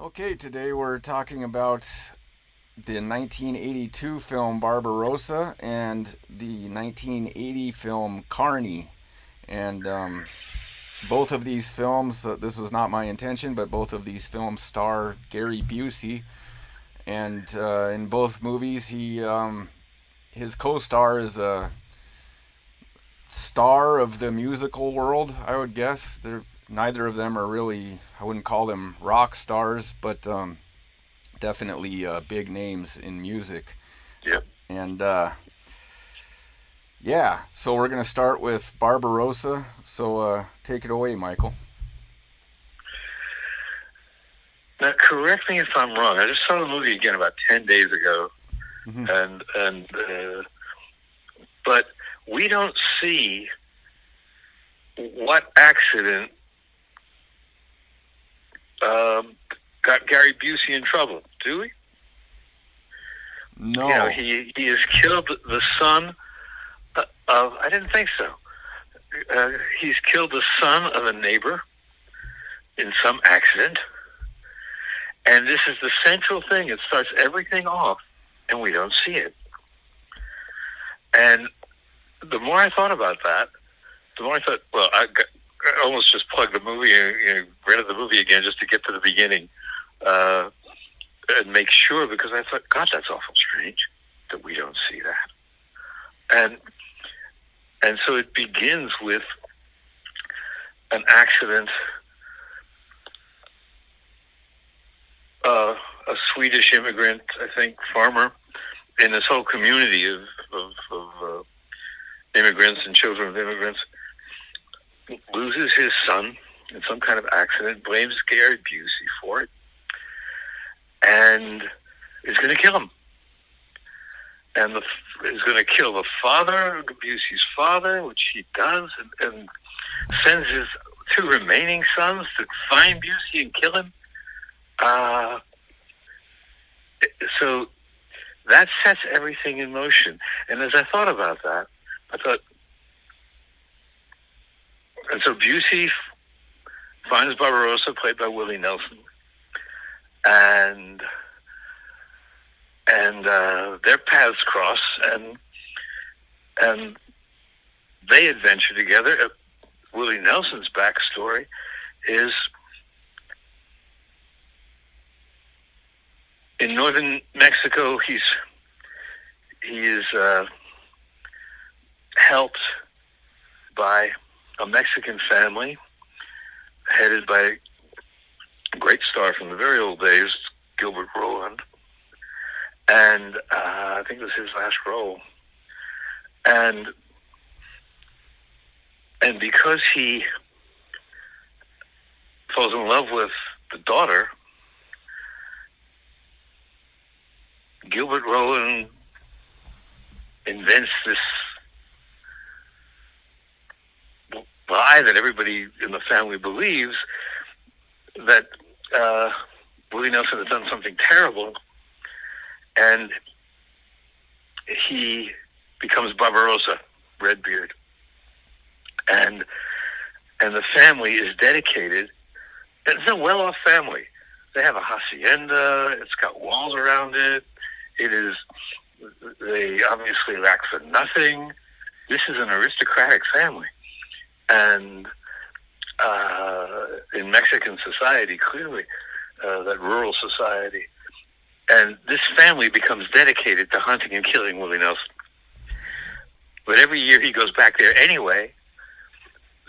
Okay, today we're talking about the 1982 film Barbarosa and the 1980 film Carny. And both of these films, this was not my intention, but both of these films star Gary Busey. And in both movies, his co-star is a star of the musical world, I would guess. Neither of them are really, I wouldn't call them rock stars, but definitely big names in music. Yep. And yeah, so we're going to start with Barbarosa. So take it away, Michael. Now, correct me if I'm wrong. I just saw the movie again about 10 days ago, Mm-hmm. and but we don't see what accident got Gary Busey in trouble, do we? No. He has killed the son of. I didn't think so. He's killed the son of a neighbor in some accident. And this is the central thing. It starts everything off, and we don't see it. And the more I thought about that, the more I thought, well, I almost just plugged the movie and rented the movie again just to get to the beginning and make sure, because I thought, God, that's awful strange that we don't see that. And so it begins with an accident. A Swedish immigrant, I think, farmer, in this whole community of immigrants and children of immigrants, loses his son in some kind of accident, blames Gary Busey for it, and is going to kill him. And is going to kill the father, Busey's father, which he does, and sends his two remaining sons to find Busey and kill him. So that sets everything in motion. And as I thought about that, I thought, and so Busey finds Barbarosa, played by Willie Nelson, and their paths cross, and they adventure together. Willie Nelson's backstory is in northern Mexico. He is helped by a Mexican family headed by a great star from the very old days, Gilbert Roland, and I think it was his last role. And because he falls in love with the daughter, Gilbert Roland invents this lie that everybody in the family believes, that Willie Nelson has done something terrible, and he becomes Barbarosa, Redbeard, and the family is dedicated. It's a well-off family. They have a hacienda. It's got walls around it. They obviously lack for nothing. This is an aristocratic family. And in Mexican society, clearly, that rural society. And this family becomes dedicated to hunting and killing Willie Nelson. But every year he goes back there anyway.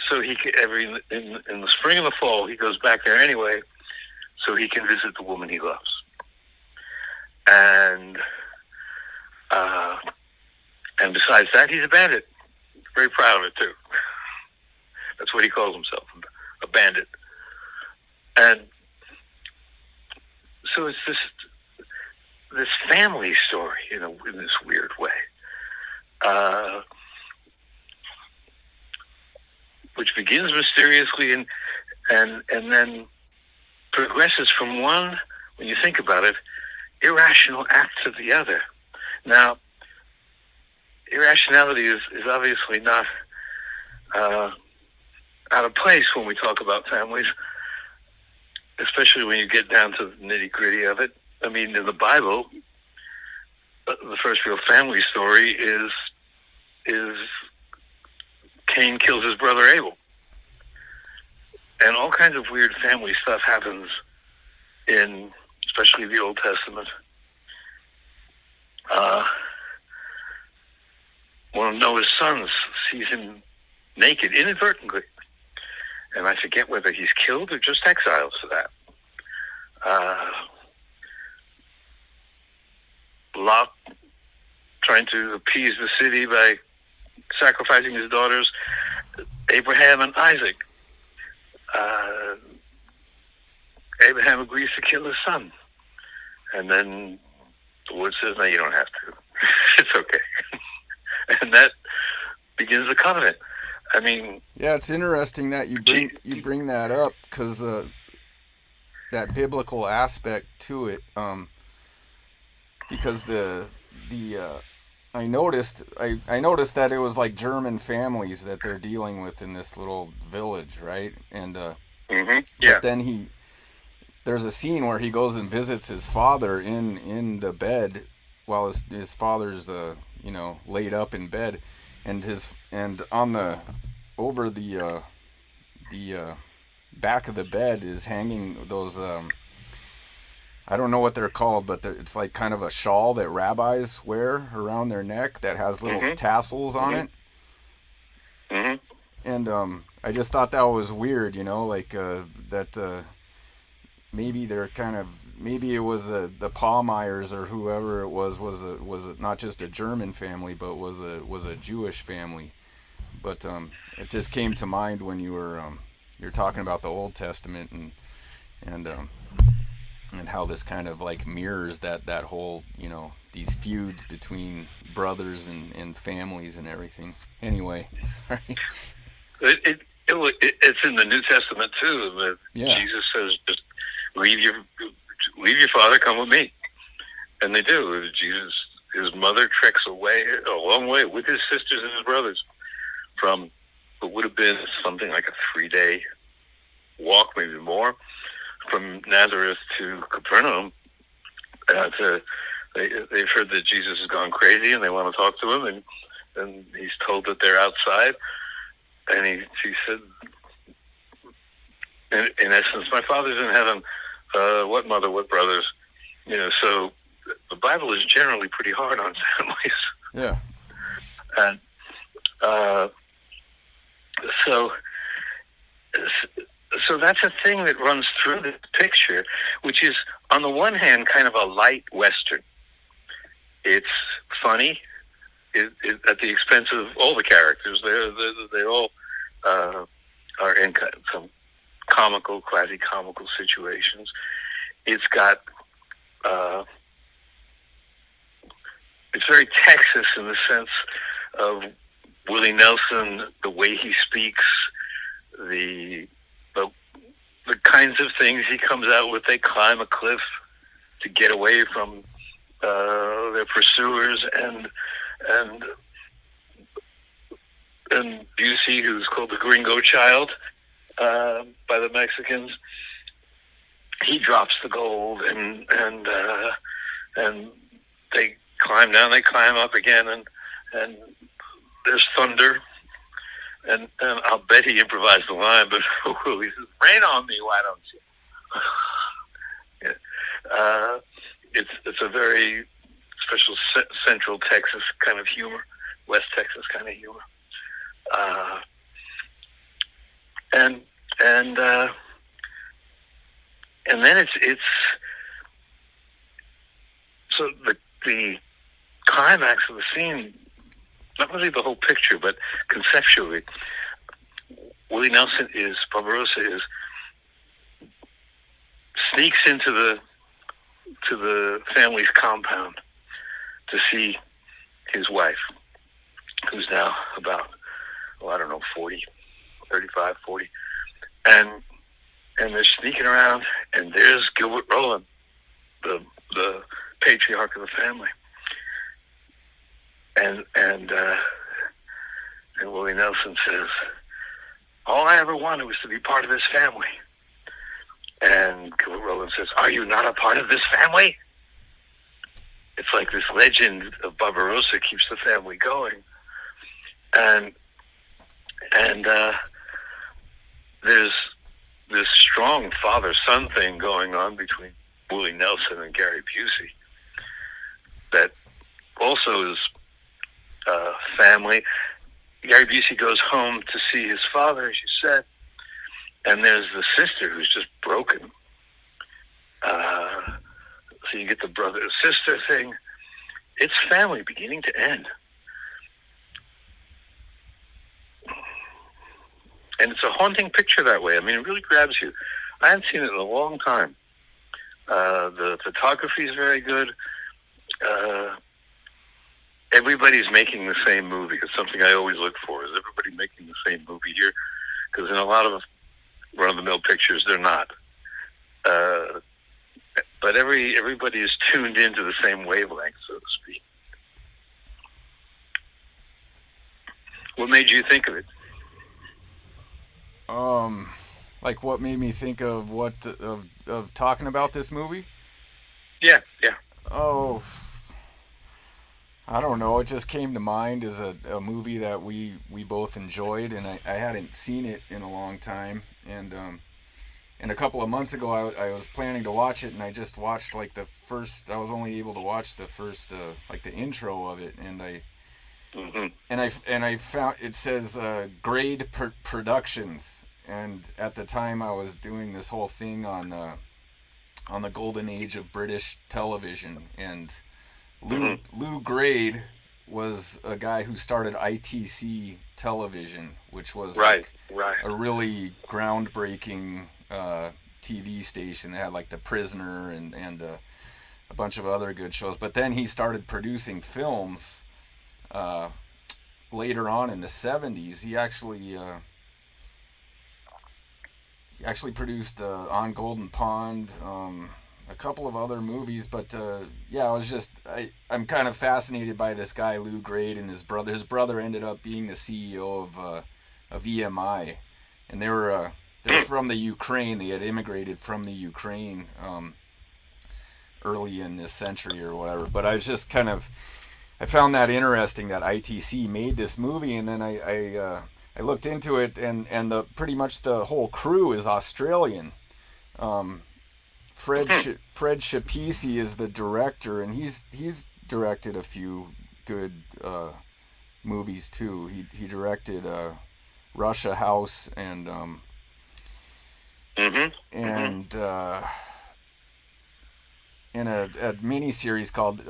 So in the spring and the fall, he goes back there anyway, so he can visit the woman he loves. And besides that, he's a bandit. Very proud of it too. That's what he calls himself, a bandit. And so it's this family story, in this weird way, which begins mysteriously and then progresses from one, when you think about it, irrational act to the other. Now, irrationality is obviously not out of place when we talk about families. especially when you get down to the nitty-gritty of it. I mean, in the Bible, the first real family story is Cain kills his brother Abel. And all kinds of weird family stuff happens in, especially the Old Testament. One of Noah's sons sees him naked inadvertently. And I forget whether he's killed or just exiled for that. Lot trying to appease the city by sacrificing his daughters, Abraham and Isaac. Abraham agrees to kill his son. And then the Lord says, no, you don't have to. It's okay. And that begins the covenant. I mean... Yeah, it's interesting that you bring that up, because that biblical aspect to it, because I noticed that it was like German families that they're dealing with in this little village, right? And yeah. But then there's a scene where he goes and visits his father in the bed while his father's laid up in bed, and on the over the back of the bed is hanging those I don't know what they're called, but it's like kind of a shawl that rabbis wear around their neck that has little tassels on it. And I just thought that was weird, like that maybe they're maybe it was the Palmeyers or whoever it was not just a German family, but was a Jewish family. But it just came to mind when you're talking about the Old Testament and how this kind of like mirrors that whole, these feuds between brothers and families and everything. Anyway, sorry. It's in the New Testament too. Yeah. Jesus says, just leave your father, come with me. And they do. His mother treks a long way with his sisters and his brothers from what would have been something like a 3-day walk, maybe more, from Nazareth to Capernaum. They've heard that Jesus has gone crazy and they want to talk to him, and he's told that they're outside. And he said, in essence, my Father's in heaven. What mother, what brothers? So the Bible is generally pretty hard on families. Yeah. And so that's a thing that runs through the picture, which is, on the one hand, kind of a light Western. It's funny at the expense of all the characters. They all are in some comical, quasi-comical situations. It's got... it's very Texas in the sense of Willie Nelson, the way he speaks, the kinds of things he comes out with. They climb a cliff to get away from their pursuers, and Busey, who's called the Gringo Child by the Mexicans, he drops the gold, and they climb down, they climb up again, and there's thunder. And I'll bet he improvised the line, but he says, "Rain on me, why don't you?" Yeah. It's a very special Central Texas kind of humor, West Texas kind of humor, and then it's so the climax of the scene. Not really the whole picture, but conceptually, Willie Nelson Barbarosa sneaks into the family's compound to see his wife, who's now about, 35, 40. And they're sneaking around, and there's Gilbert Rowland, the patriarch of the family. And Willie Nelson says, "All I ever wanted was to be part of this family." And Roland says, "Are you not a part of this family?" It's like this legend of Barbarosa keeps the family going. And there's this strong father-son thing going on between Willie Nelson and Gary Busey that also is family. Gary Busey goes home to see his father, as you said, and there's the sister who's just broken. So you get the brother-sister thing. It's family beginning to end. And it's a haunting picture that way. I mean, it really grabs you. I haven't seen it in a long time. The photography is very good. Everybody's making the same movie. It's something I always look for, is everybody making the same movie here? Because in a lot of run-of-the-mill pictures, they're not. But everybody is tuned into the same wavelength, so to speak. What made you think of it? Like what made me think of of talking about this movie? Yeah. Oh, I don't know. It just came to mind as a movie that we both enjoyed, and I hadn't seen it in a long time. And a couple of months ago, I was planning to watch it, and I just watched like the first. I was only able to watch the first, like the intro of it, and I found it says Grade Productions, and at the time I was doing this whole thing on the golden age of British television, and Lou Grade was a guy who started ITC Television, which was right. a really groundbreaking TV station that had like The Prisoner and a bunch of other good shows. But then he started producing films later on in the 70s. He actually produced On Golden Pond, a couple of other movies, but I'm kind of fascinated by this guy Lou Grade and his brother. His brother ended up being the CEO of EMI, and they're from the Ukraine. They had immigrated from the Ukraine early in this century or whatever. But I found that interesting that ITC made this movie, and then I looked into it, and pretty much the whole crew is Australian. Fred Schapisi is the director, and he's directed a few good movies too. He directed Russia House and in a mini series called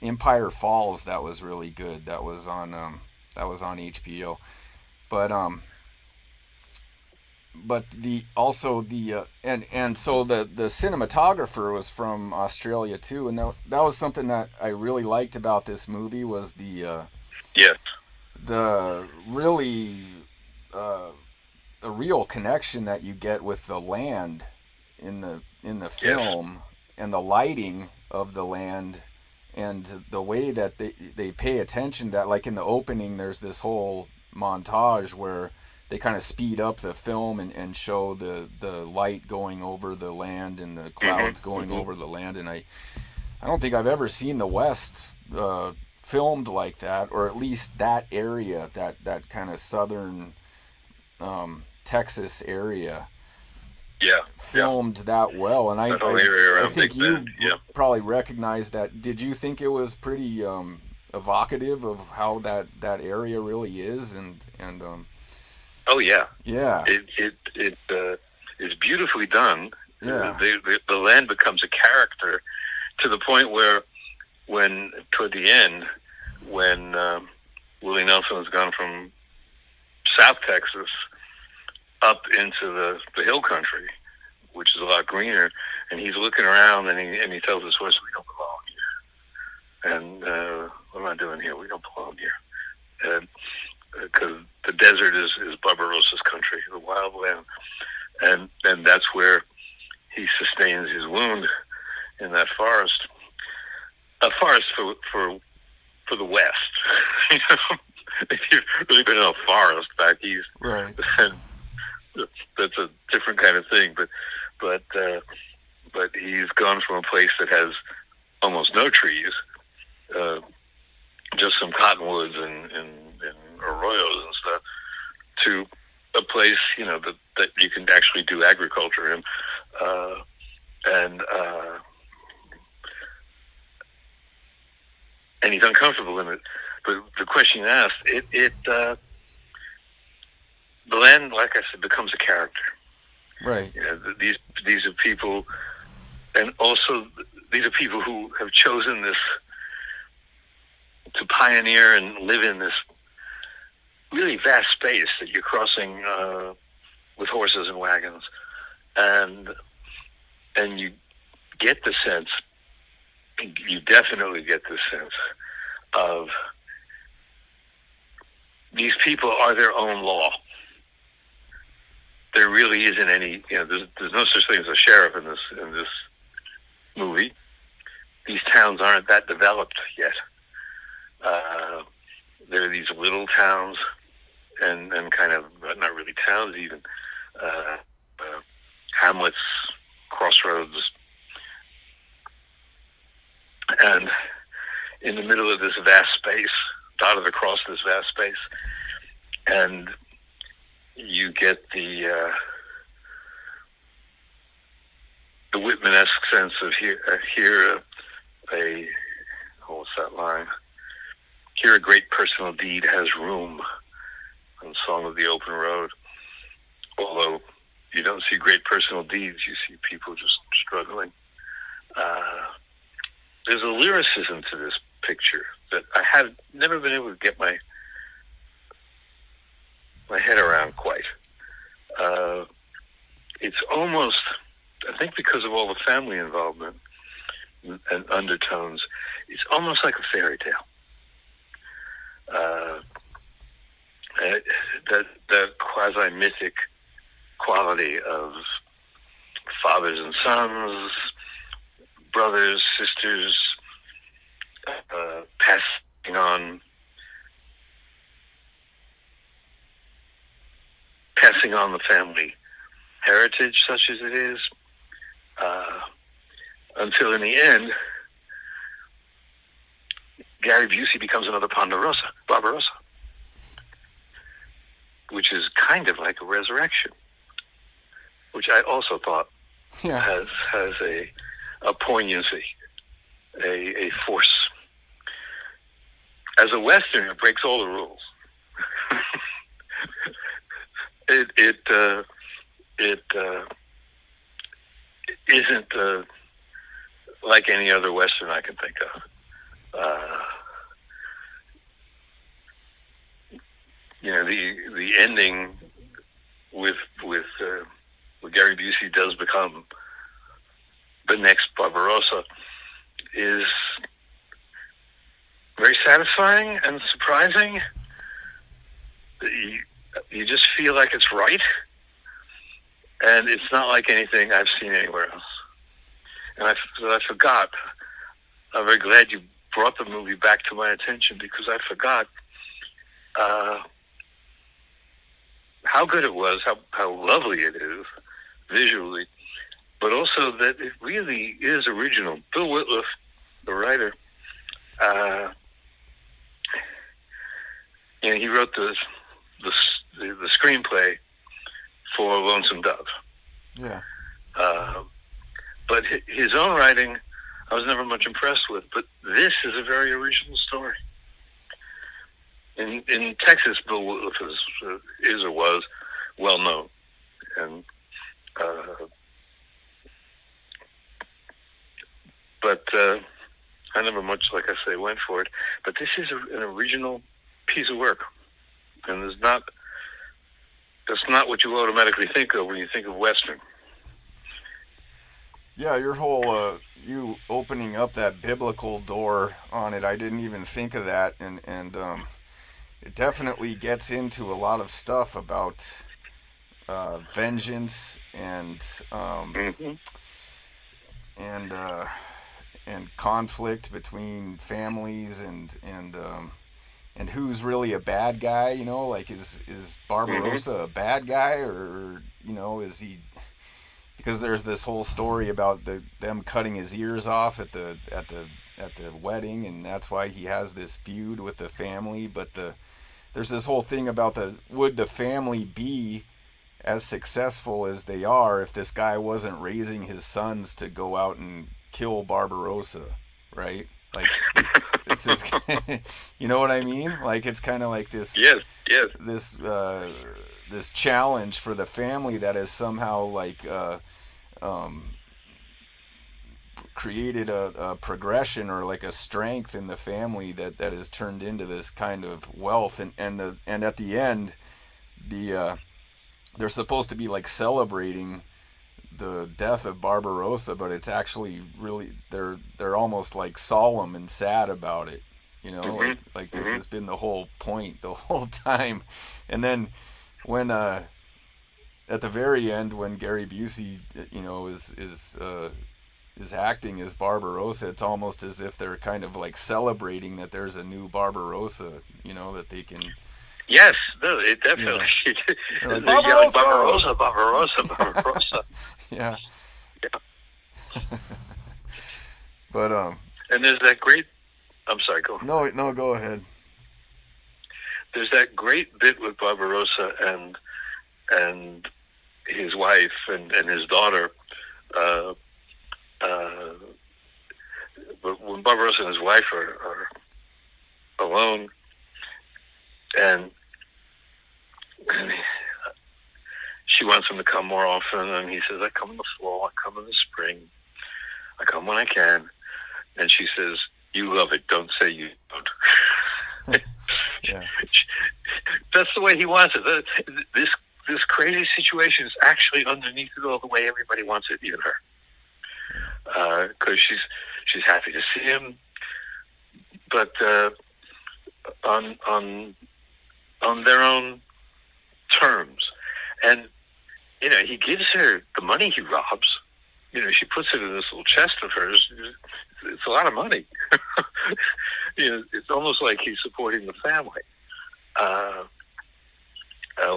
Empire Falls that was really good. That was on HBO, but so the cinematographer was from Australia too, and that was something that I really liked about this movie was the really the real connection that you get with the land in the film, and the lighting of the land, and the way that they pay attention, that like in the opening there's this whole montage where they kind of speed up the film and show the light going over the land and the clouds going over the land, and I don't think I've ever seen the West filmed like that, or at least that area, that kind of southern Texas area, filmed that well. And I think you probably recognize that. Did you think it was pretty evocative of how that area really is? And oh yeah, yeah, it is beautifully done. Yeah, the land becomes a character to the point where, when toward the end, when Willie Nelson has gone from South Texas up into the hill country, which is a lot greener, and he's looking around, and he tells his horse, "We don't belong here," and what am I doing here? We don't belong here, and because the desert is Barbarossa's country, the wild land, and that's where he sustains his wound, in that forest. A forest for the West. You know, if you've really been in a forest back east, right, then that's a different kind of thing. But but he's gone from a place that has almost no trees, uh, just some cottonwoods and arroyos and stuff, to a place that you can actually do agriculture in, uh, and and he's uncomfortable in it. But the question you asked, the land, like I said, becomes a character. Right. These are people, and also these are people who have chosen this to pioneer and live in this really vast space that you're crossing with horses and wagons, and you get the sense, you definitely get the sense of these people are their own law. There really isn't any, there's no such thing as a sheriff in this movie. These towns aren't that developed yet. There are these little towns and kind of not really towns even, hamlets, crossroads, and in the middle of this vast space, dotted across this vast space, and you get the Whitman-esque sense of here what's that line? Here a great personal deed has room, on Song of the Open Road. Although you don't see great personal deeds, you see people just struggling. There's a lyricism to this picture that I have never been able to get my head around quite. It's almost, I think because of all the family involvement and undertones, it's almost like a fairy tale. That quasi-mythic quality of fathers and sons, brothers, sisters, passing on the family heritage, such as it is, until in the end, Gary Busey becomes another Barbarosa, which is kind of like a resurrection, which I also thought has a poignancy, a force. As a Western, it breaks all the rules. It isn't like any other Western I can think of. The ending with Gary Busey does become the next Barbarosa is very satisfying and surprising. You just feel like it's right, and it's not like anything I've seen anywhere else. And I forgot. I'm very glad you brought the movie back to my attention, because I forgot how good it was, how lovely it is visually, but also that it really is original. Bill Whitloff, the writer, he wrote the screenplay for Lonesome Dove. Yeah. But his own writing, I was never much impressed with. But this is a very original story. In Texas, Bill Whitloff is or was well known, and but I never much, like I say, went for it. But this is an original piece of work, and that's not what you automatically think of when you think of Western. Yeah, your whole you opening up that biblical door on it, I didn't even think of that, and it definitely gets into a lot of stuff about vengeance and Mm-hmm. and and conflict between families and who's really a bad guy. Like is Barbarossa Mm-hmm. a bad guy, or is he because there's this whole story about them cutting his ears off at the wedding, and that's why he has this feud with the family. But there's this whole thing about would the family be as successful as they are if this guy wasn't raising his sons to go out and kill Barbarossa, right? Like, this is, you know what I mean? Like, it's kind of like this, Yes, yes. this challenge for the family that has somehow like um, created a progression or like a strength in the family that has turned into this kind of wealth, and at the end, they're supposed to be like celebrating the death of Barbarossa, but it's actually really they're almost like solemn and sad about it. You know, like this has been the whole point the whole time. And then when at the very end, when Gary Busey, you know, is acting as Barbarossa, it's almost as if they're kind of like celebrating that there's a new Barbarossa, you know, that they can. Yes, no, it definitely. Yeah. Like, They're yelling Barbarossa! Barbarossa, Barbarossa, Barbarossa. Yeah. Yeah. But And there's that great. I'm sorry. Go. No, go ahead. There's that great bit with Barbarossa and his wife and his daughter. But when Barbarossa and his wife are alone, and she wants him to come more often, and he says, "I come in the fall, I come in the spring, I come when I can." And she says, "You love it. Don't say you don't." Yeah. That's the way he wants it. This crazy situation is actually underneath it all the way everybody wants it, even her, because she's happy to see him, but on their own terms. And you know, he gives her the money he robs. You know, she puts it in this little chest of hers. It's a lot of money. You know, it's almost like he's supporting the family.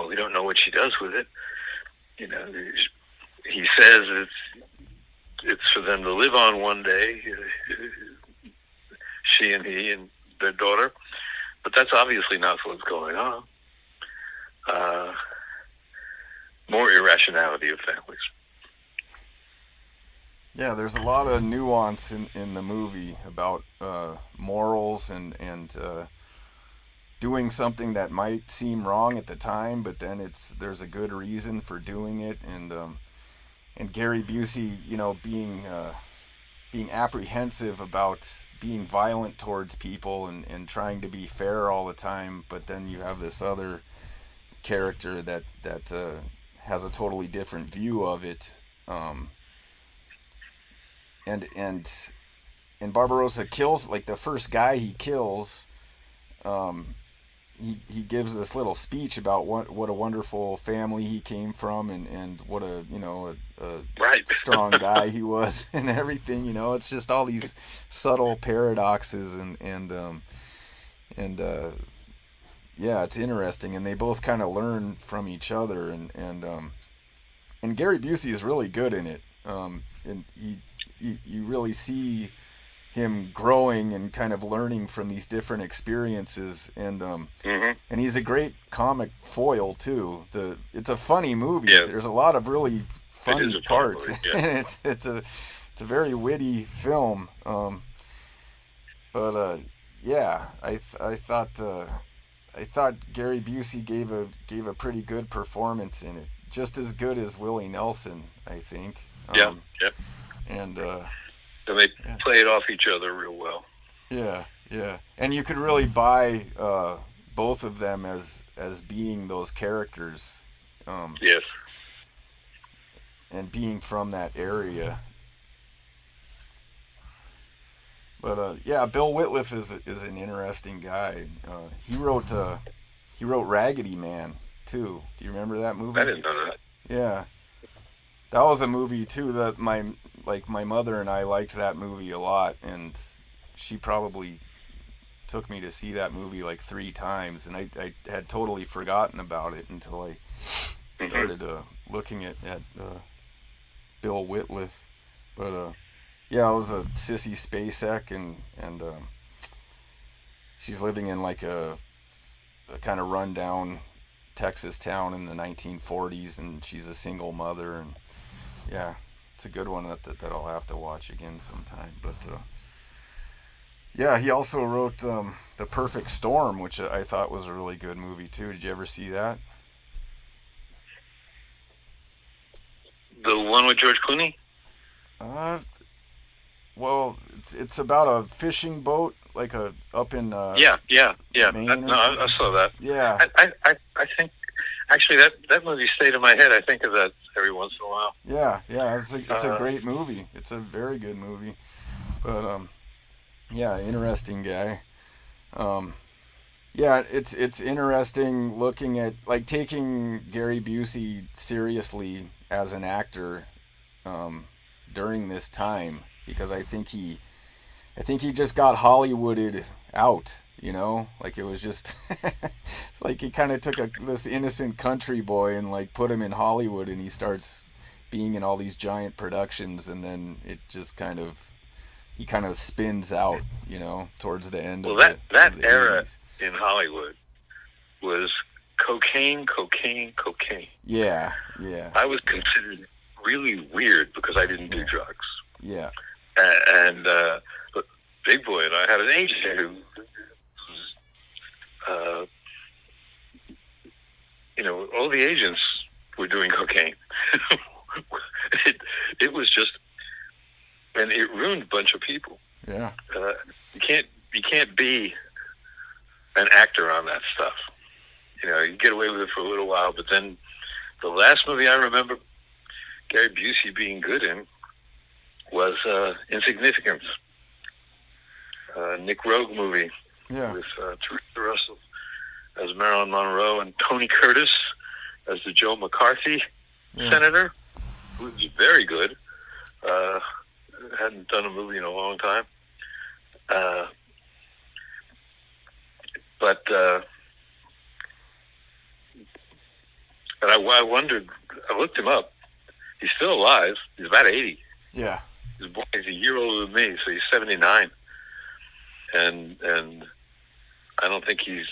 We don't know what she does with it. You know, he says it's for them to live on one day. She and he and their daughter, but that's obviously not what's going on. More irrationality of families. Yeah, there's a lot of nuance in the movie about morals and doing something that might seem wrong at the time, but then there's a good reason for doing it, and Gary Busey, you know, being apprehensive about being violent towards people and trying to be fair all the time, but then you have this other character that has a totally different view of it. And Barbarossa kills, like, the first guy he kills. He gives this little speech about what a wonderful family he came from, and what a, you know, a Right. strong guy he was, and everything. You know, it's just all these subtle paradoxes, and yeah, it's interesting, and they both kind of learn from each other, and Gary Busey is really good in it. And you really see him growing and kind of learning from these different experiences, and he's a great comic foil too. It's a funny movie. Yeah. There's a lot of really funny parts. Movie, yeah. it's a very witty film. But yeah, I thought Gary Busey gave a pretty good performance in it, just as good as Willie Nelson, I think. Yeah. And they played off each other real well. Yeah, and you could really buy both of them as being those characters. Yes. And being from that area. But yeah, Bill Whitliff is an interesting guy. He wrote Raggedy Man too. Do you remember that movie? I didn't know that. Yeah, that was a movie too that my mother and I liked that movie a lot, and she probably took me to see that movie like 3 times, and I had totally forgotten about it until I started looking at Bill Whitliff. But yeah, it was a Sissy Spacek, and she's living in like a kind of rundown Texas town in the 1940s, and she's a single mother, and yeah, it's a good one that I'll have to watch again sometime. But yeah, he also wrote The Perfect Storm, which I thought was a really good movie too. Did you ever see that? The one with George Clooney? Uh, well, it's about a fishing boat, like a up in Yeah. Maine No, or I something. saw that. Yeah, I think actually that movie stayed in my head. I think of that every once in a while. yeah. It's a Uh, great movie. It's a very good movie. But yeah, interesting guy. Um, yeah, it's interesting looking at like taking Gary Busey seriously as an actor um, during this time because I think he just got Hollywooded out. Like it was just it's like he kind of took this innocent country boy and like put him in Hollywood, and he starts being in all these giant productions, and then it just he kind of spins out, towards the end well, of that the that of the era 80s. in Hollywood was cocaine, cocaine, cocaine. Yeah, yeah, I was considered really weird because I didn't do yeah, drugs. yeah, And but Big Boy and I had an agent who, uh, all the agents were doing cocaine. it, it was just, and it ruined a bunch of people. yeah. Uh, you can't be an actor on that stuff. You get away with it for a little while, but then the last movie I remember Gary Busey being good in was Insignificance, Nick Rogue movie Yeah. with Teresa Russell as Marilyn Monroe and Tony Curtis as the Joe McCarthy Yeah. senator, who was very good. Uh, hadn't done a movie in a long time. Uh, but I wondered, I looked him up. He's still alive. He's about 80. Yeah. He's a year older than me, so he's 79. And I don't think he's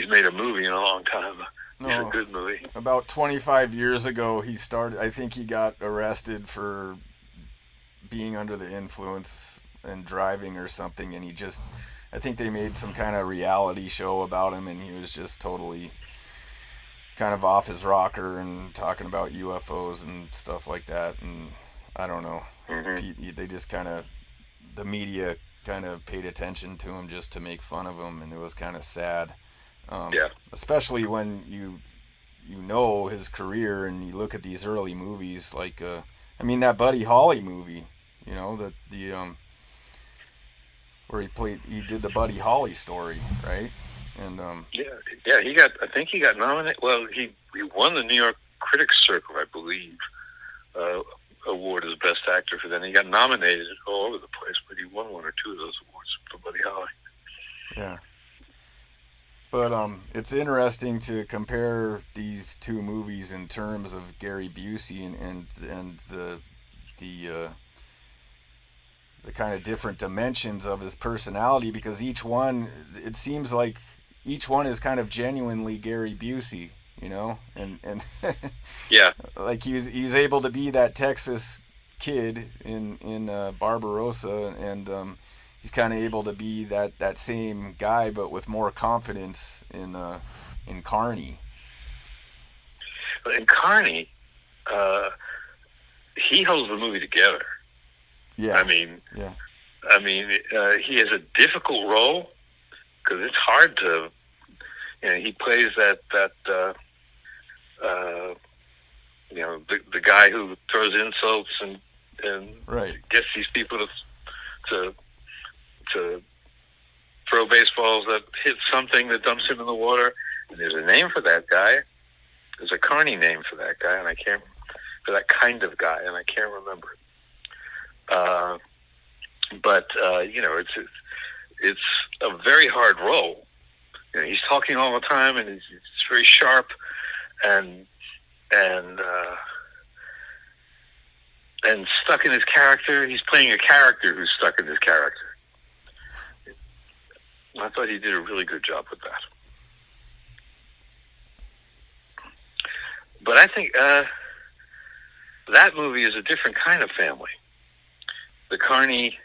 made a movie in a long time. He's a No. good movie. About 25 years ago, I think he got arrested for being under the influence and driving or something, and I think they made some kind of reality show about him, and he was just totally kind of off his rocker and talking about UFOs and stuff like that. And I don't know. Mm-hmm. They just the media kind of paid attention to him just to make fun of him, and it was kind of sad. Yeah. Especially when you know his career and you look at these early movies like that Buddy Holly movie, the where he did the Buddy Holly story, right? And Yeah. I think he got nominated. Well, he won the New York Critics Circle, I believe, award as best actor for that. And he got nominated all over the place, but he won one or two of those awards for Buddy Holly. yeah. But it's interesting to compare these two movies in terms of Gary Busey and the kind of different dimensions of his personality, because it seems like each one is kind of genuinely Gary Busey, and Yeah. like he's able to be that Texas kid in Barbarosa, and he's kind of able to be that same guy, but with more confidence in Carny. But in Carney, he holds the movie together. Yeah. I mean, Yeah. He has a difficult role because it's hard to. He plays that the guy who throws insults and Right. gets these people to throw baseballs that hit something that dumps him in the water. And there's a name for that guy. There's a Carney name for that guy, and I can't for that kind of guy, and I can't remember it. But it's a very hard role. He's talking all the time, and he's very sharp, and and stuck in his character. He's playing a character who's stuck in his character. I thought he did a really good job with that. But I think that movie is a different kind of family. The Carny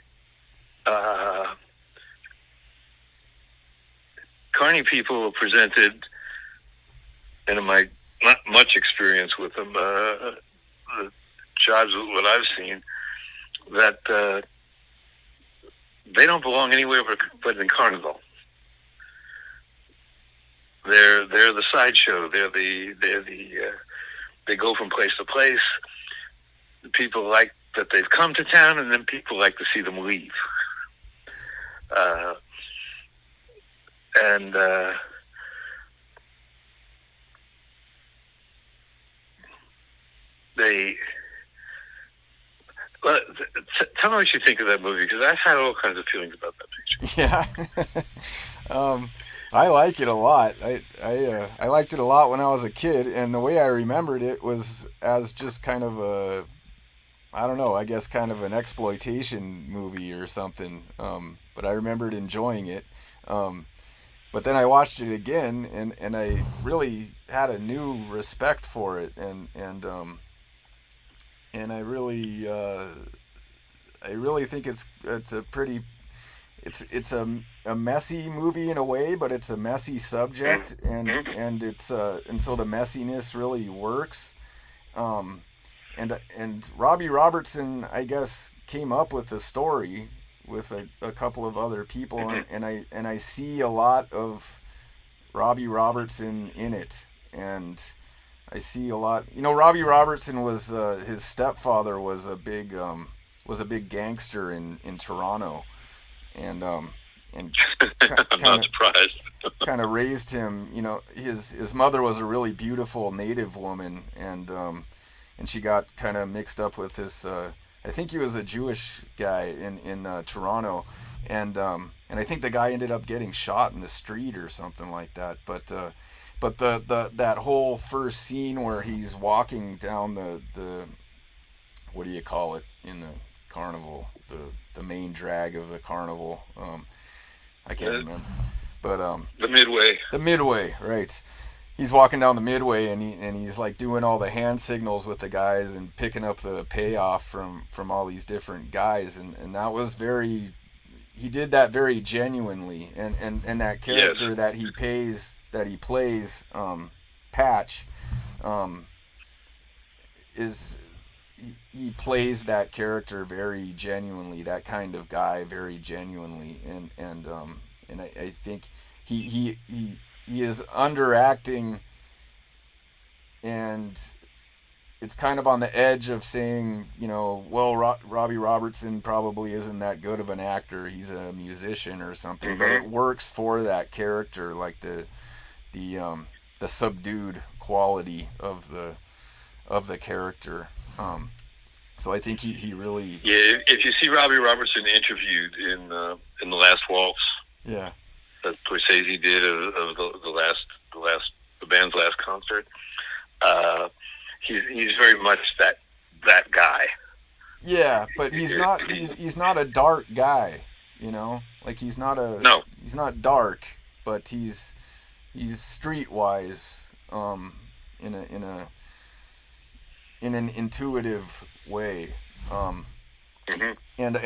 people presented, and in my not much experience with them, the jobs with what I've seen, that they don't belong anywhere but in Carnival. They're the sideshow. They go from place to place. People like that they've come to town, and then people like to see them leave. Tell me what you think of that movie, because I've had all kinds of feelings about that picture. Yeah. I like it a lot. I liked it a lot when I was a kid, and the way I remembered it was as just kind of a, I don't know, I guess kind of an exploitation movie or something. But I remembered enjoying it. But then I watched it again, and I really had a new respect for it, and I really think it's a pretty, it's a messy movie in a way, but it's a messy subject, and it's and so the messiness really works. And Robbie Robertson, I guess, came up with the story with a couple of other people, and I see a lot of Robbie Robertson in it, and I see a lot. Robbie Robertson was his stepfather was a big gangster in Toronto, and I'm not surprised. Kind of raised him. His mother was a really beautiful native woman, and she got kind of mixed up with this. I think he was a Jewish guy in Toronto, and I think the guy ended up getting shot in the street or something like that. But that whole first scene where he's walking down the what do you call it in the carnival, the main drag of the carnival, I can't remember, but the midway, right? He's walking down the midway, and he's like doing all the hand signals with the guys and picking up the payoff from all these different guys, and that was he did that very genuinely, and that character yes. that he plays, Patch, is he plays that character very genuinely, that kind of guy very genuinely, and I think he is underacting, and it's kind of on the edge of saying, Robbie Robertson probably isn't that good of an actor. He's a musician or something, but it works for that character, like the subdued quality of the character. So I think he really. Yeah, if you see Robbie Robertson interviewed in The Last Waltz. Yeah. That Scorsese did of the band's last concert. He's very much that guy. Yeah, but he's not a dark guy, like he's not dark, but he's streetwise, in an intuitive way, and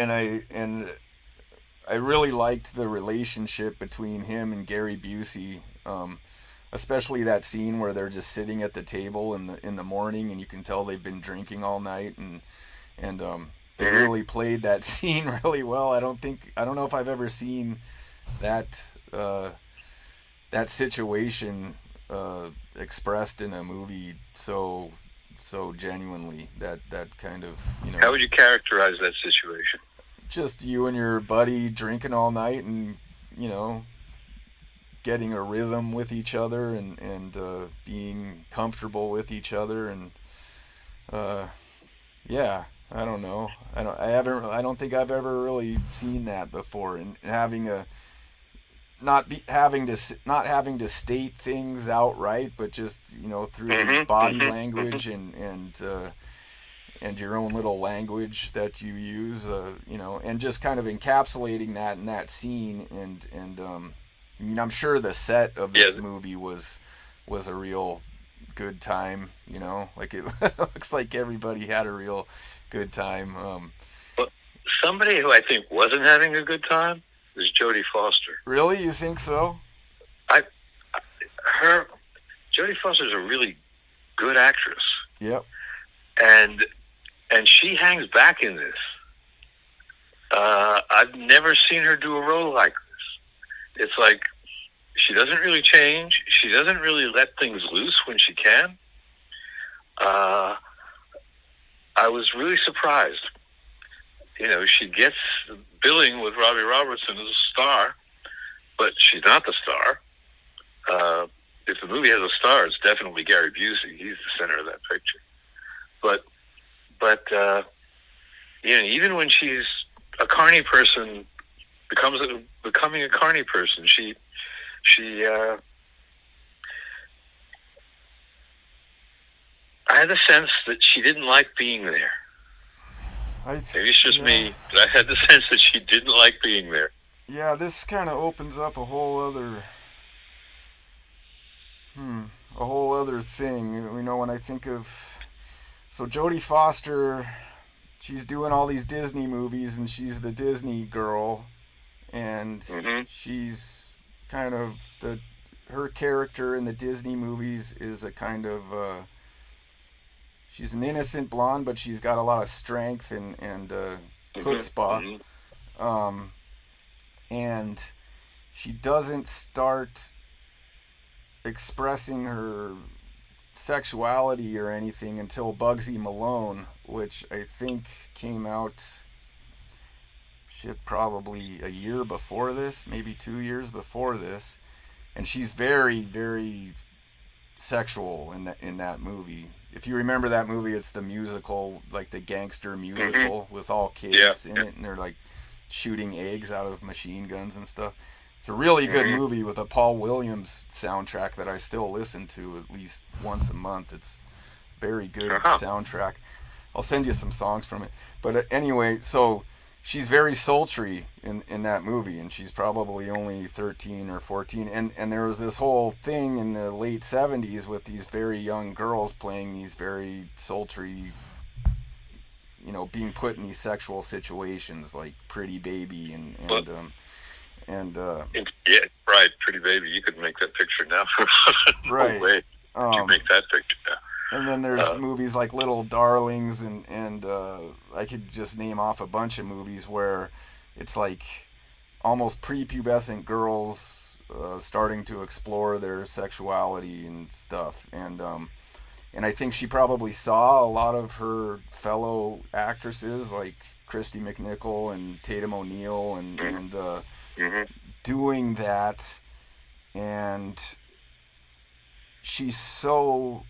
I really liked the relationship between him and Gary Busey, especially that scene where they're just sitting at the table in the morning, and you can tell they've been drinking all night, and they really played that scene really well. I don't know if I've ever seen that situation expressed in a movie so genuinely. That kind of, How would you characterize that situation? Just you and your buddy drinking all night, and getting a rhythm with each other, and being comfortable with each other, and yeah, I don't know. I don't think I've ever really seen that before, and having not having to state things outright, but just through body language, and and your own little language that you use, and just kind of encapsulating that in that scene, and I mean, I'm sure the set of Yeah. this movie was a real good time, like it looks like everybody had a real good time. But somebody who I think wasn't having a good time was Jodie Foster. Really, you think so? Jodie Foster's a really good actress. Yep. And she hangs back in this. I've never seen her do a role like this. It's like she doesn't really change. She doesn't really let things loose when she can. I was really surprised. She gets billing with Robbie Robertson as a star, but she's not the star. If the movie has a star, it's definitely Gary Busey. He's the center of that picture. But even when she's a Carny person, becoming a Carny person, she I had the sense that she didn't like being there. Maybe it's just me, but I had the sense that she didn't like being there. Yeah, this kind of opens up a whole other thing. When I think of, so Jodie Foster, she's doing all these Disney movies, and she's the Disney girl, and she's kind of her character in the Disney movies is a kind of she's an innocent blonde, but she's got a lot of strength and chutzpah. And she doesn't start expressing her sexuality or anything until Bugsy Malone, which I think came out probably a year before this, maybe 2 years before this, and she's very, very sexual in that movie. If you remember that movie, it's the musical, like the gangster musical with all kids in it, and they're like shooting eggs out of machine guns and stuff. It's a really good movie with a Paul Williams soundtrack that I still listen to at least once a month. It's very good soundtrack. I'll send you some songs from it. But anyway, so she's very sultry in that movie, and she's probably only 13 or 14. And there was this whole thing in the late 70s with these very young girls playing these very sultry, being put in these sexual situations, like Pretty Baby yeah, right, Pretty Baby. You could make that picture now. No right. way. You make that picture now. And then there's movies like Little Darlings, and I could just name off a bunch of movies where it's like almost prepubescent girls starting to explore their sexuality and stuff. And I think she probably saw a lot of her fellow actresses like Christy McNichol and Tatum O'Neal and doing that, and she's so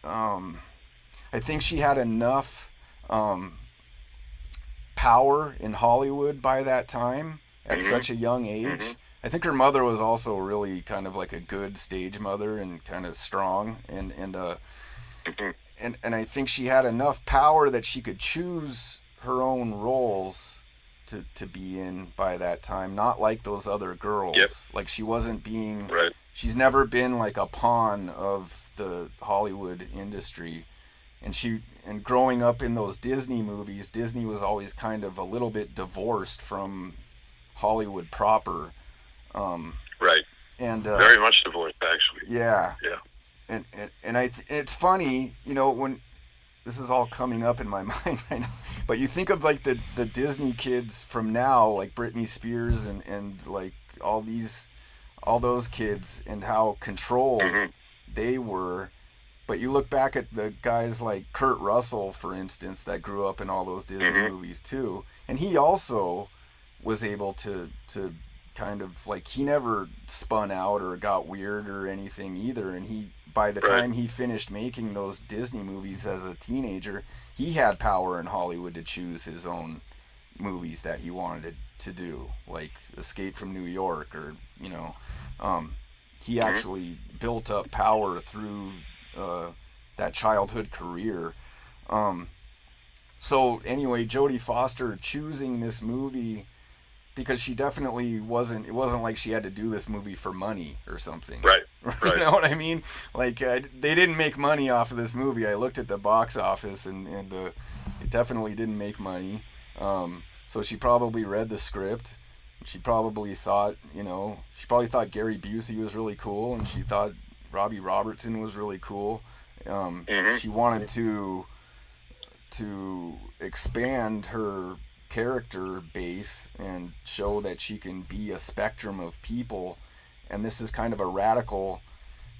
I think she had enough power in Hollywood by that time at such a young age. I think her mother was also really kind of like a good stage mother and kind of strong, and I think she had enough power that she could choose her own roles to be in by that time, not like those other girls. Like she wasn't being she's never been like a pawn of the Hollywood industry, and growing up in those Disney movies, Disney was always kind of a little bit divorced from Hollywood proper. And very much divorced, actually. Yeah. And it's funny, when this is all coming up in my mind right now, but you think of like the Disney kids from now, like Britney Spears and like all those kids, and how controlled they were. But you look back at the guys like Kurt Russell, for instance, that grew up in all those Disney movies too, and he also was able to kind of like, he never spun out or got weird or anything either, and he, by the time he finished making those Disney movies as a teenager, he had power in Hollywood to choose his own movies that he wanted to do, like Escape from New York, or he actually built up power through that childhood career. Um, so anyway, Jodie Foster choosing this movie because she definitely wasn't. It wasn't like she had to do this movie for money or something. Right. You Right. know what I mean? Like they didn't make money off of this movie. I looked at the box office and it definitely didn't make money. So she probably read the script. She probably thought, she probably thought Gary Busey was really cool, and she thought Robbie Robertson was really cool. Hmm. She wanted to expand her character base and show that she can be a spectrum of people, and this is kind of a radical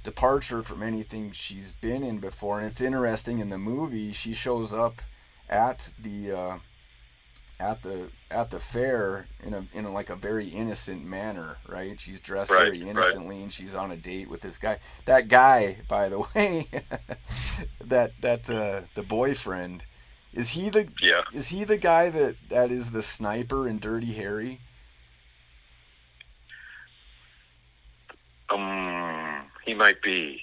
departure from anything she's been in before. And it's interesting, in the movie she shows up at the fair in like a very innocent manner, right? She's dressed Right. very Right. innocently, and she's on a date with this guy. That guy, by the way, the boyfriend, is he the Yeah. is he the guy that is the sniper in Dirty Harry? He might be.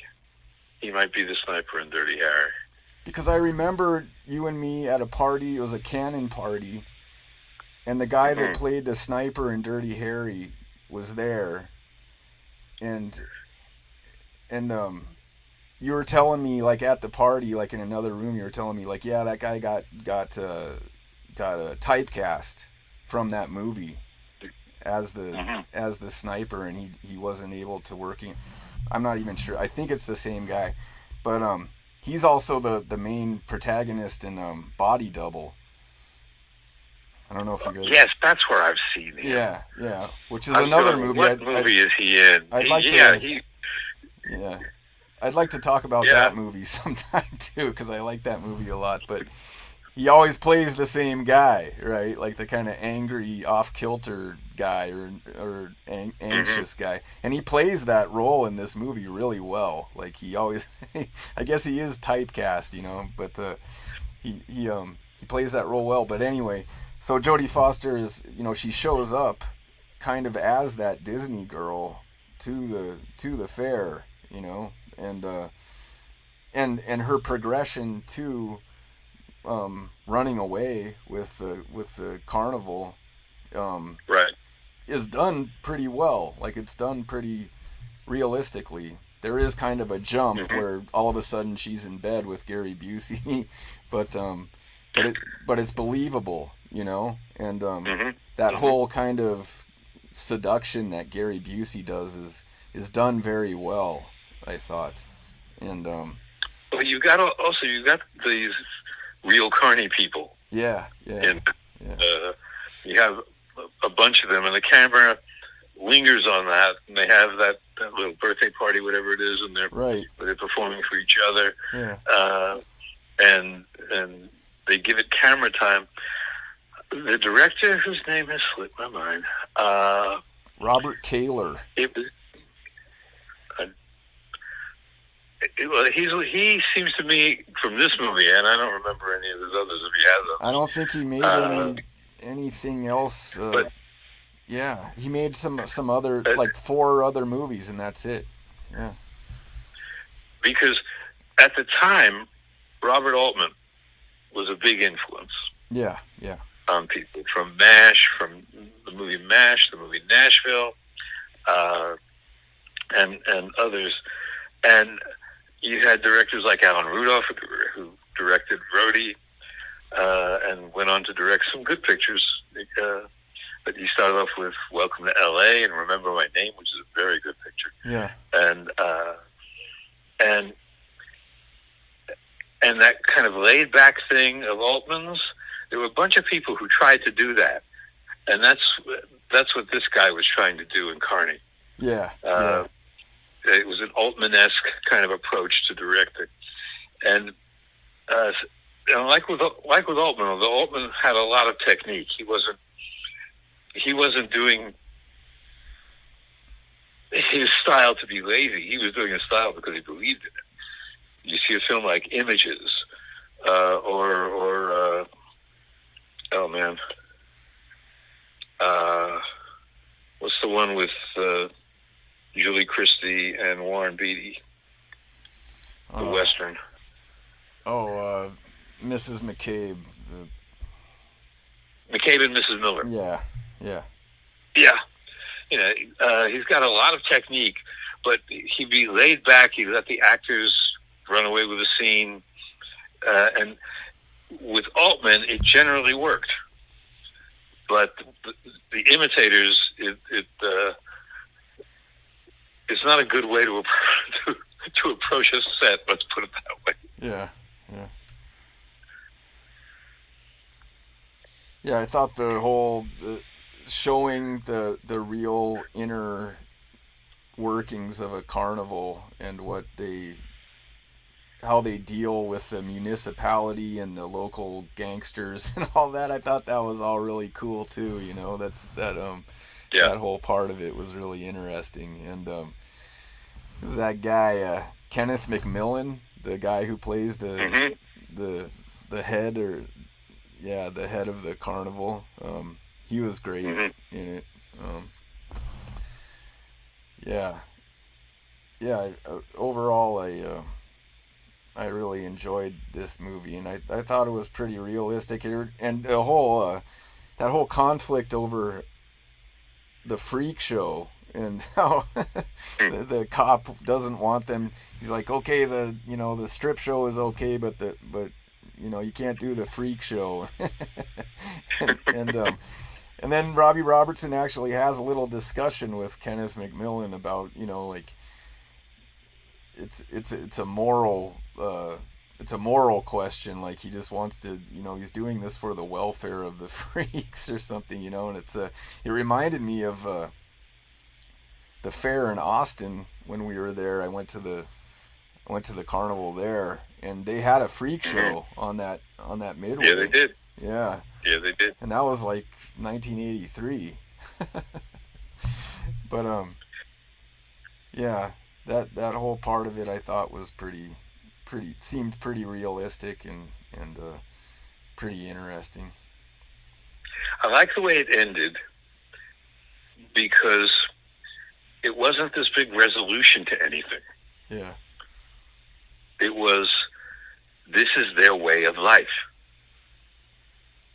He might be the sniper in Dirty Harry. Because I remember you and me at a party. It was a canon party, and the guy that Hmm. played the sniper in Dirty Harry was there, and and you were telling me, like, at the party, like in another room, you were telling me, like, yeah, that guy got a typecast from that movie as the Hmm. as the sniper, and he wasn't able to work. I'm not even sure. I think it's the same guy, but he's also the main protagonist in Body Double. I don't know if you guys. Yes, that's where I've seen him. Yeah, yeah, which is I was another going, movie. what movie is he in? I'd like Yeah, to. Yeah, I'd like to talk about yeah, that movie sometime too, because I like that movie a lot. But he always plays the same guy, right? Like the kind of angry, off kilter guy, or hmm, anxious guy, and he plays that role in this movie really well. Like he always, I guess he is typecast, but he plays that role well. But anyway, so Jodie Foster is, she shows up kind of as that Disney girl to the fair, and and her progression to running away with the carnival um, right. is done pretty well. Like, it's done pretty realistically. There is kind of a jump Hmm. where all of a sudden she's in bed with Gary Busey, but but it but it's believable, and Hmm. that Hmm. whole kind of seduction that Gary Busey does is done very well, I thought, and But you got these real Carny people, yeah, yeah, and yeah, you have a bunch of them, and the camera lingers on that, and they have that little birthday party, whatever it is, and right, they're performing for each other, yeah. uh, and they give it camera time. The director, whose name has slipped my mind, Robert Kaler. it was. Uh, well, he seems to me from this movie, and I don't remember any of his others if he has I don't think he made others. anything else. But Yeah, he made some other, uh, like, four other movies, and that's it. Yeah, because at the time, Robert Altman was a big influence yeah, yeah. on people from MASH, from the movie MASH, the movie Nashville, uh, and others. And you had directors like Alan Rudolph, who directed Rhodey, and went on to direct some good pictures. But he started off with Welcome to L.A. and Remember My Name, which is a very good picture. Yeah, And and that kind of laid back thing of Altman's. There were a bunch of people who tried to do that, and that's what this guy was trying to do in Carny. yeah, yeah, Uh, it was an Altman-esque kind of approach to directing, and uh, like with Altman, although Altman had a lot of technique, he wasn't doing his style to be lazy. He was doing his style because he believed in it. You see a film like Images, or oh man, what's the one with Julie Christie and Warren Beatty, the uh, Western? oh, Mrs. McCabe. McCabe and Mrs. Miller. Yeah, yeah. Yeah. He's got a lot of technique, but he'd be laid back. He'd let the actors run away with the scene. And with Altman, it generally worked. But the imitators, it's not a good way to approach a set. Let's put it that way. Yeah, yeah. Yeah, I thought the whole showing the real inner workings of a carnival and how they deal with the municipality and the local gangsters and all that. I thought that was all really cool too. That whole part of it was really interesting. And that guy Kenneth McMillan, the guy who plays the head the head of the carnival. He was great in it. Overall, I really enjoyed this movie, and I thought it was pretty realistic. And the whole that whole conflict over the freak show and how the cop doesn't want them. He's like, okay, the strip show is okay, but you can't do the freak show. And then Robbie Robertson actually has a little discussion with Kenneth McMillan about it's a moral question. Like, he just wants to, he's doing this for the welfare of the freaks or something, and it reminded me of the fair in Austin when we were there. I went to the carnival there, and they had a freak show on that midway. Yeah, they did. Yeah, they did. And that was like 1983. But that whole part of it I thought was seemed pretty realistic and pretty interesting. I like the way it ended because it wasn't this big resolution to anything. Yeah. It was, this is their way of life.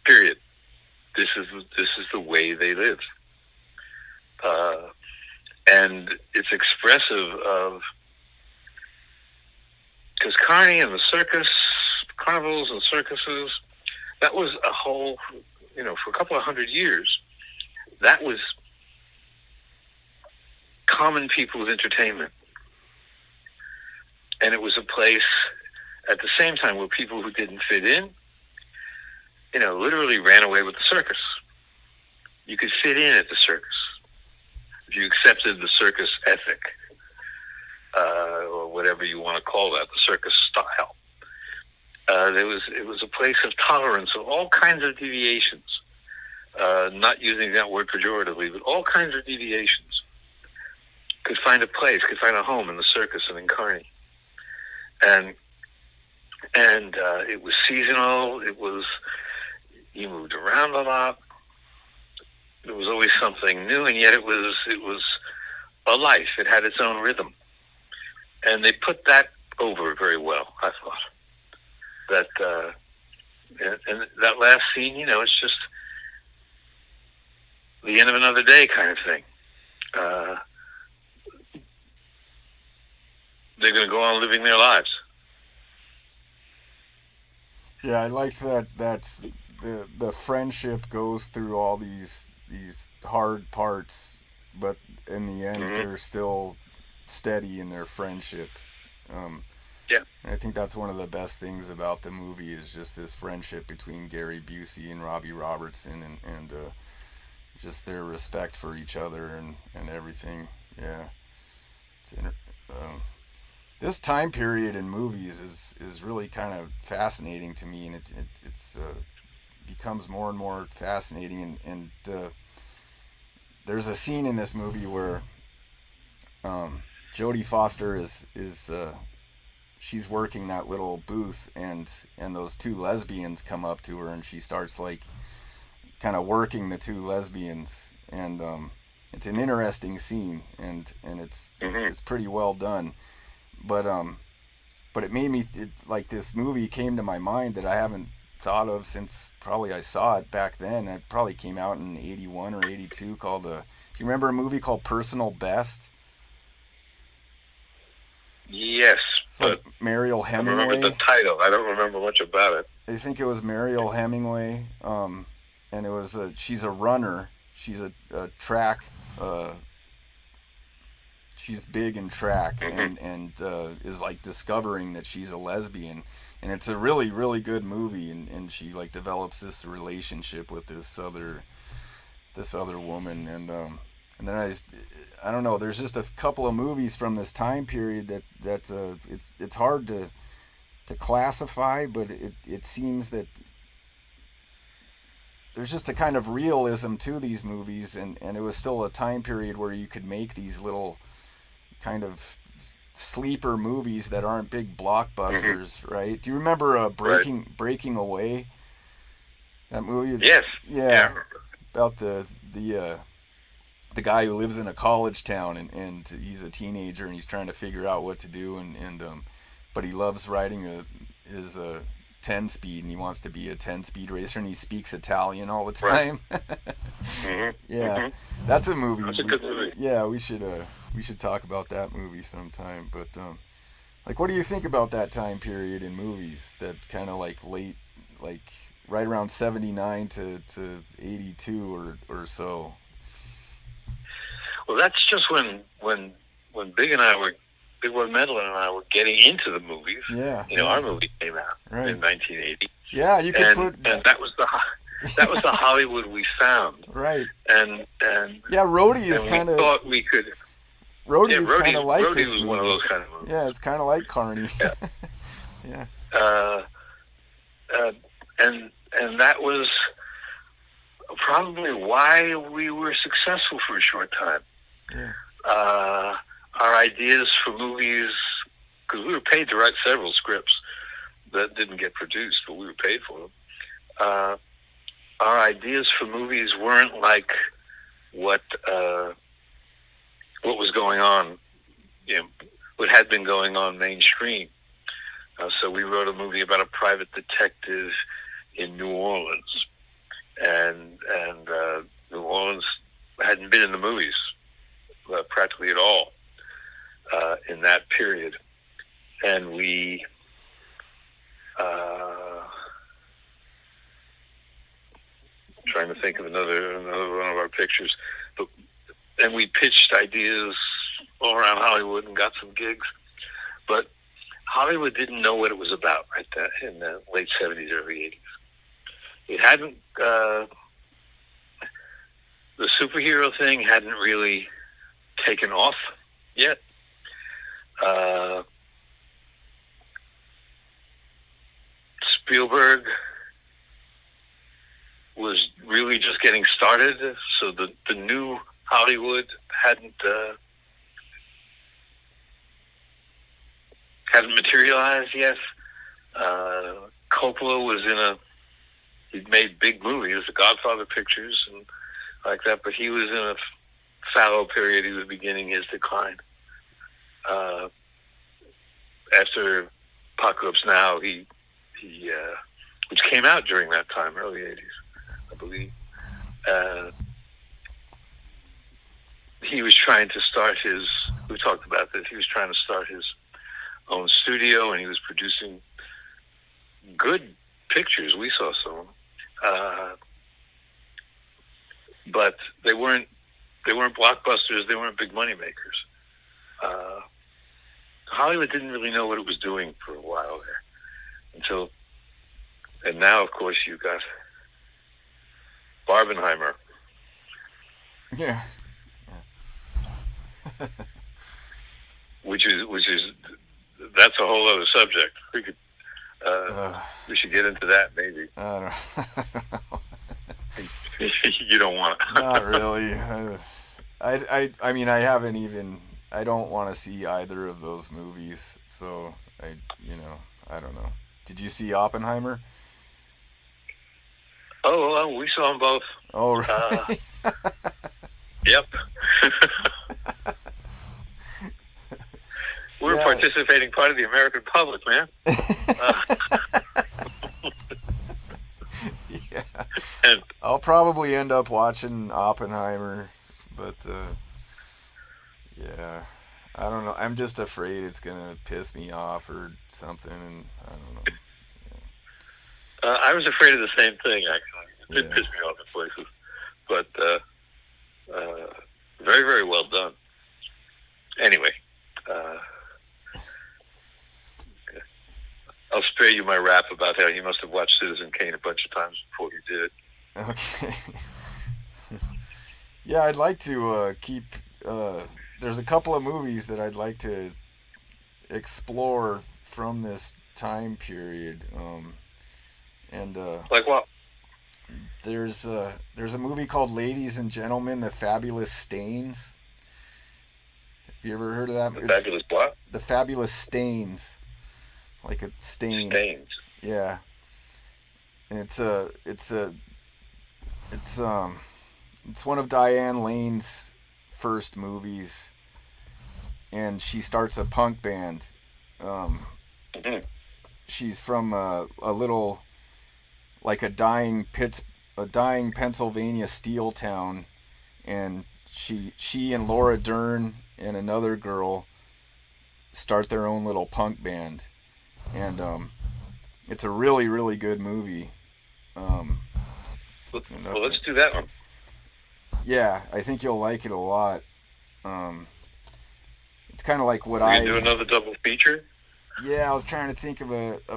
Period. This is the way they live. And it's expressive of, because Carny and the circus, carnivals and circuses, that was a whole, for a couple of 100 years, that was common people's entertainment. And it was a place at the same time where people who didn't fit in, literally ran away with the circus. You could fit in at the circus if you accepted the circus ethic, or whatever you want to call that, the circus style. It was a place of tolerance of all kinds of deviations. Not using that word pejoratively, but all kinds of deviations could find a place, could find a home in the circus and in Carny. And it was seasonal. You moved around a lot. There was always something new, and yet it was a life. It had its own rhythm, and they put that over very well, I thought. That and that last scene, it's just the end of another day kind of thing. They're going to go on living their lives. Yeah, I liked that. That's the friendship goes through all these hard parts, but in the end, they're still steady in their friendship. Yeah, and I think that's one of the best things about the movie is just this friendship between Gary Busey and Robbie Robertson, and just their respect for each other and everything. Yeah. This time period in movies is really kind of fascinating to me, and it's becomes more and more fascinating. And there's a scene in this movie where Jodie Foster is she's working that little booth, and those two lesbians come up to her, and she starts like kind of working the two lesbians, and it's an interesting scene, and it's pretty well done. But but it made me like this movie came to my mind that I haven't thought of since probably I saw it back then. It probably came out in 81 or 82 called do you remember a movie called Personal Best? Yes, It's like but Mariel I remember the Hemingway. title. I don't remember much about it. I think it was Mariel Hemingway, and it was she's a runner. She's a track. Uh, she's big in track, Hmm. and is like discovering that she's a lesbian, and it's a really good movie, and she like develops this relationship with this other woman, and then I don't know. There's just a couple of movies from this time period that it's hard to classify, but it seems that there's just a kind of realism to these movies, and it was still a time period where you could make these little kind of sleeper movies that aren't big Hmm. blockbusters, right? Do you remember Right. Breaking Away? That movie? Yes. Yeah. I Yeah, remember. about the the guy who lives in a college town, and he's a teenager and he's trying to figure out what to do, and but he loves riding his 10 speed, and he wants to be a 10 speed racer, and he speaks Italian all the Right. time. Hmm. Yeah, Hmm. that's a movie. That's a good movie. Yeah, we should talk about that movie sometime. But like, what do you think about that time period in movies? That kind of like late, like right around 79 to 82 or so. Well, that's just when Big One Metal and I were getting into the movies. Yeah, You know, yeah, our movie came out right. in 1980, Yeah, you could put. and that was the Hollywood we found, Right. and and Yeah, Roadie is and we kind of thought we could. Roadie Yeah, is kind of like Roadie this was one of movie. those kind of movies. Yeah, it's kind of like Carny. Yeah. Yeah. Uh, uh, and that was probably why we were successful for a short time. Yeah. Uh, our ideas for movies, because we were paid to write several scripts that didn't get produced, but we were paid for them. Our ideas for movies weren't like what what was going on, you know, what had been going on mainstream. So we wrote a movie about a private detective in New Orleans, and New Orleans hadn't been in the movies practically at all in that period, and we trying to think of another one of our pictures, but and we pitched ideas all around Hollywood and got some gigs, but Hollywood didn't know what it was about right then in the late 70s, early 80s. It hadn't the superhero thing hadn't really taken off yet. Spielberg was really just getting started, so the new Hollywood hadn't materialized yet. Coppola was he'd made big movies, the Godfather pictures and like that, but he was in a fallow period. He was beginning his decline. After Apocalypse Now, he which came out during that time, early 80s, I believe. He was trying to start we talked about this, he was trying to start his own studio, and he was producing good pictures. We saw some, but they weren't blockbusters. They weren't big money makers. Hollywood didn't really know what it was doing for a while there and now, of course, you got Barbenheimer. Yeah. which is that's a whole other subject. We should get into that maybe. I don't. You don't want to. Not really. I mean, I haven't even. I don't want to see either of those movies. So I don't know. Did you see Oppenheimer? Oh, well, we saw them both. Oh, really? Yep. We're a participating part of the American public, man. Yeah. And I'll probably end up watching Oppenheimer, but yeah, I don't know. I'm just afraid it's gonna piss me off or something, and I don't know. I was afraid of the same thing, actually. It did Yeah. piss me off in places, but very, very well done. Anyway, I'll spare you my rap about how you must have watched Citizen Kane a bunch of times before you did it. Okay. Yeah, I'd like to keep. There's a couple of movies that I'd like to explore from this time period. And Like what? there's a movie called Ladies and Gentlemen: The Fabulous Stains. Have you ever heard of that? The It's Fabulous what? The Fabulous Stains, like a stain. Stains. Yeah, and it's it's one of Diane Lane's first movies, and she starts a punk band. Um, Mm-hmm. she's from a little, like a dying Pennsylvania steel town, and she and Laura Dern and another girl start their own little punk band, and it's a really really good movie. Um, Well, let's do that one. yeah, I think you'll like it a lot. Um, it's kind of like what We're gonna do another double feature. Yeah, I was trying to think of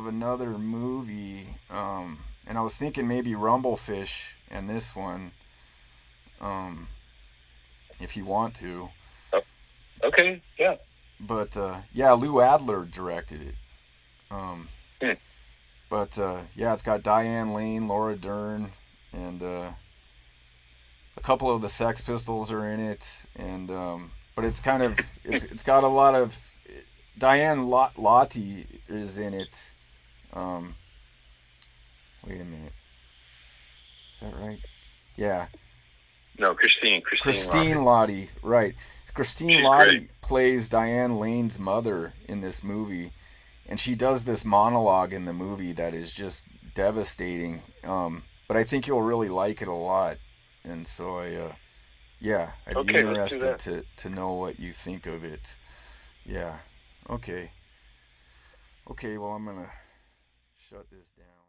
another movie, and I was thinking maybe Rumblefish and this one, um, if you want to. Oh, okay, yeah. But yeah, Lou Adler directed it. Um, Hmm. but yeah, it's got Diane Lane, Laura Dern, and a couple of the Sex Pistols are in it, and but it's kind of it's got a lot of Diane Lottie is in it. Um, wait a minute, is that right? Yeah, No, Christine Christine Lottie, right? Christine She's Lottie great. plays Diane Lane's mother in this movie, and she does this monologue in the movie that is just devastating. But I think you'll really like it a lot, and so yeah, I'd be Okay, let's do interested that. to know what you think of it. Yeah, okay, okay. Well, I'm gonna shut this down.